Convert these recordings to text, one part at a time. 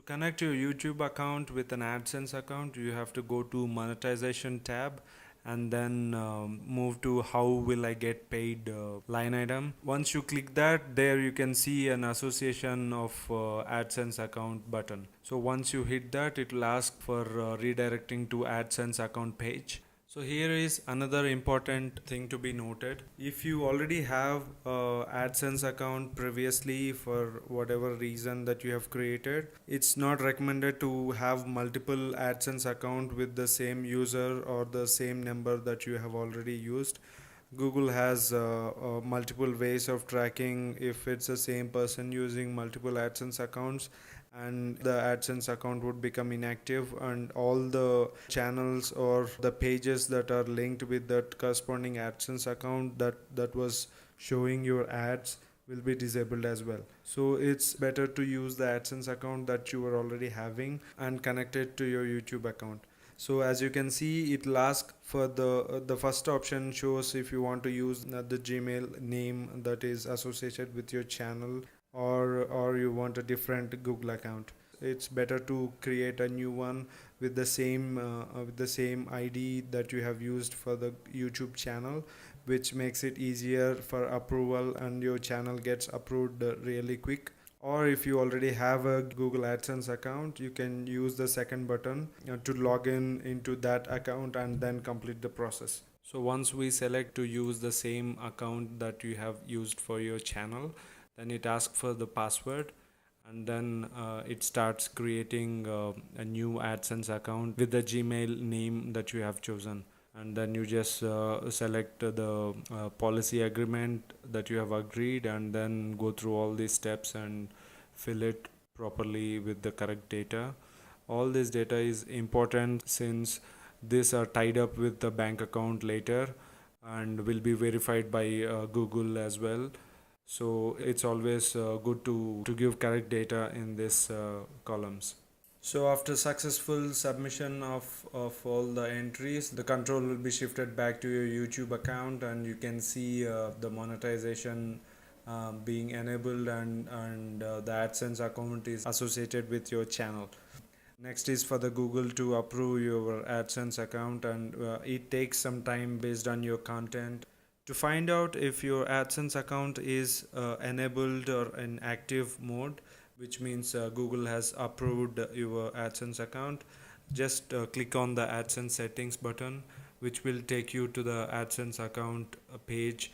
connect your YouTube account with an AdSense account, you have to go to monetization tab and then move to how will I get paid line item. Once you click that, there you can see an association of AdSense account button. So once you hit that, it will ask for redirecting to AdSense account page. So here is another important thing to be noted. If you already have a AdSense account previously for whatever reason that you have created, it's not recommended to have multiple AdSense account with the same user or the same number that you have already used. Google has multiple ways of tracking if it's the same person using multiple AdSense accounts, and the AdSense account would become inactive, and all the channels or the pages that are linked with that corresponding AdSense account that was showing your ads will be disabled as well. So it's better to use the AdSense account that you were already having and connect it to your YouTube account. So as you can see, it will ask for the first option shows if you want to use the Gmail name that is associated with your channel, or you want a different Google account. It's better to create a new one with the same ID that you have used for the YouTube channel, which makes it easier for approval and your channel gets approved really quick. Or if you already have a Google AdSense account, you can use the second button to log in into that account and then complete the process. So once we select to use the same account that you have used for your channel, then it asks for the password, and then it starts creating a new AdSense account with the Gmail name that you have chosen. And then you just select the policy agreement that you have agreed, and then go through all these steps and fill it properly with the correct data. All this data is important since these are tied up with the bank account later and will be verified by Google as well. So it's always good to give correct data in these columns. So after successful submission of all the entries, the control will be shifted back to your YouTube account, and you can see the monetization being enabled, and the AdSense account is associated with your channel. Next is for the Google to approve your AdSense account, and it takes some time based on your content. To find out if your AdSense account is enabled or in active mode, which means Google has approved your AdSense account, just click on the AdSense settings button, which will take you to the AdSense account page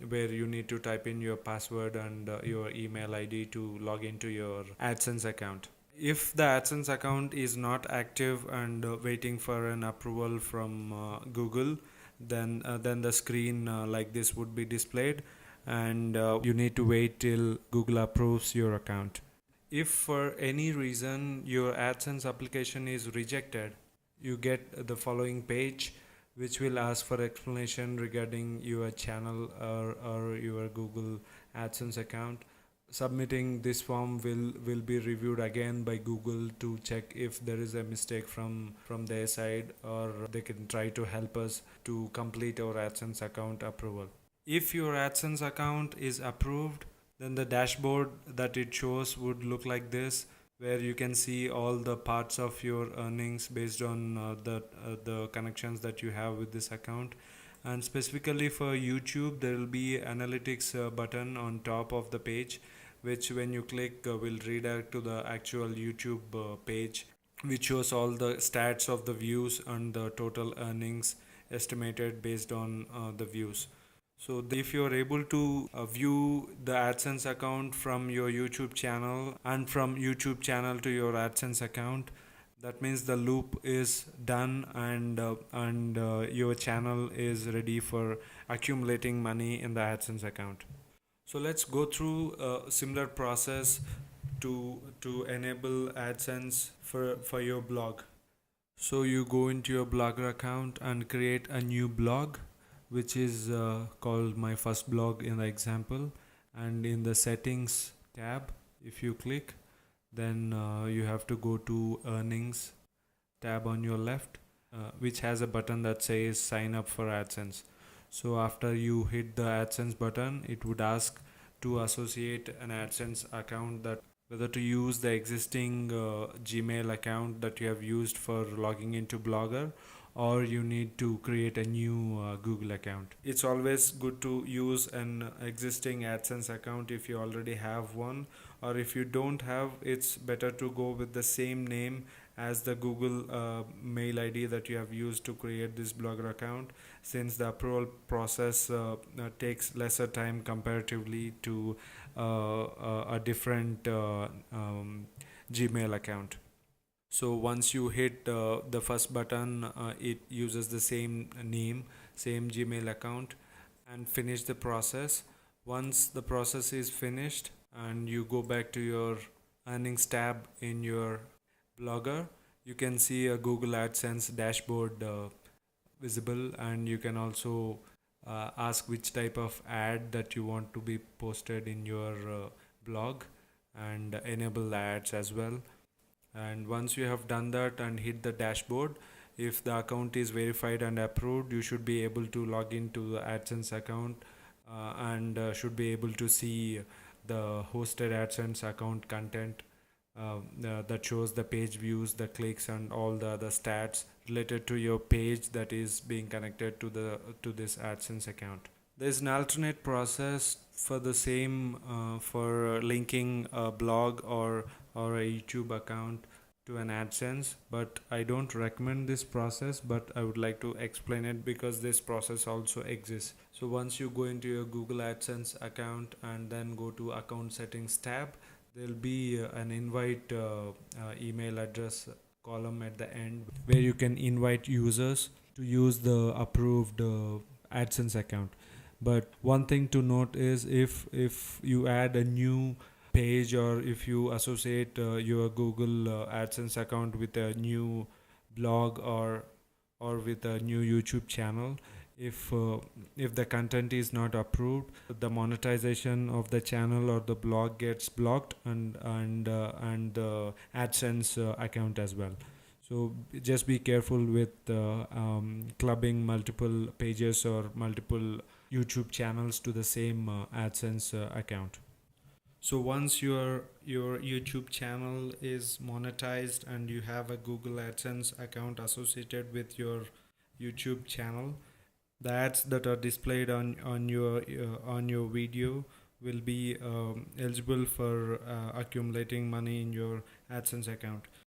where you need to type in your password and your email ID to log into your AdSense account. If the AdSense account is not active and waiting for an approval from Google, then the screen like this would be displayed, and you need to wait till Google approves your account. If for any reason your AdSense application is rejected, you get the following page, which will ask for explanation regarding your channel or your Google AdSense account. Submitting this form will be reviewed again by Google to check if there is a mistake from their side, or they can try to help us to complete our AdSense account approval. If your AdSense account is approved, then the dashboard that it shows would look like this, where you can see all the parts of your earnings based on the connections that you have with this account. And specifically for YouTube, there will be analytics button on top of the page, which when you click will redirect to the actual YouTube page, which shows all the stats of the views and the total earnings estimated based on the views. So if you are able to view the AdSense account from your YouTube channel and from YouTube channel to your AdSense account, that means the loop is done, and your channel is ready for accumulating money in the AdSense account. So let's go through a similar process to enable AdSense for your blog. So you go into your Blogger account and create a new blog, which is called my first blog in the example. And in the settings tab, if you click, then you have to go to earnings tab on your left, which has a button that says sign up for AdSense. So after you hit the AdSense button, it would ask to associate an AdSense account whether to use the existing Gmail account that you have used for logging into Blogger, or you need to create a new Google account. It's always good to use an existing AdSense account if you already have one, or if you don't have, it's better to go with the same name as the Google mail ID that you have used to create this Blogger account, since the approval process takes lesser time comparatively to a different Gmail account. So once you hit the first button, it uses the same name, same Gmail account, and finish the process. Once the process is finished and you go back to your earnings tab in your Blogger, you can see a Google AdSense dashboard visible, and you can also ask which type of ad that you want to be posted in your blog, and enable ads as well. And once you have done that and hit the dashboard, if the account is verified and approved, you should be able to log into the AdSense account and should be able to see the hosted AdSense account content that shows the page views, the clicks, and all the other stats related to your page that is being connected to this AdSense account. There's an alternate process for the same for linking a blog or a YouTube account to an AdSense, but I don't recommend this process, but I would like to explain it because this process also exists. So once you go into your Google AdSense account and then go to account settings tab, there'll be an invite email address column at the end where you can invite users to use the approved AdSense account. But one thing to note is if you add a new page, or if you associate your Google AdSense account with a new blog or with a new YouTube channel, if the content is not approved, the monetization of the channel or the blog gets blocked, and the AdSense account as well. So just be careful with clubbing multiple pages or multiple YouTube channels to the same AdSense account. So once your YouTube channel is monetized and you have a Google AdSense account associated with your YouTube channel, the ads that are displayed on your video will be eligible for accumulating money in your AdSense account.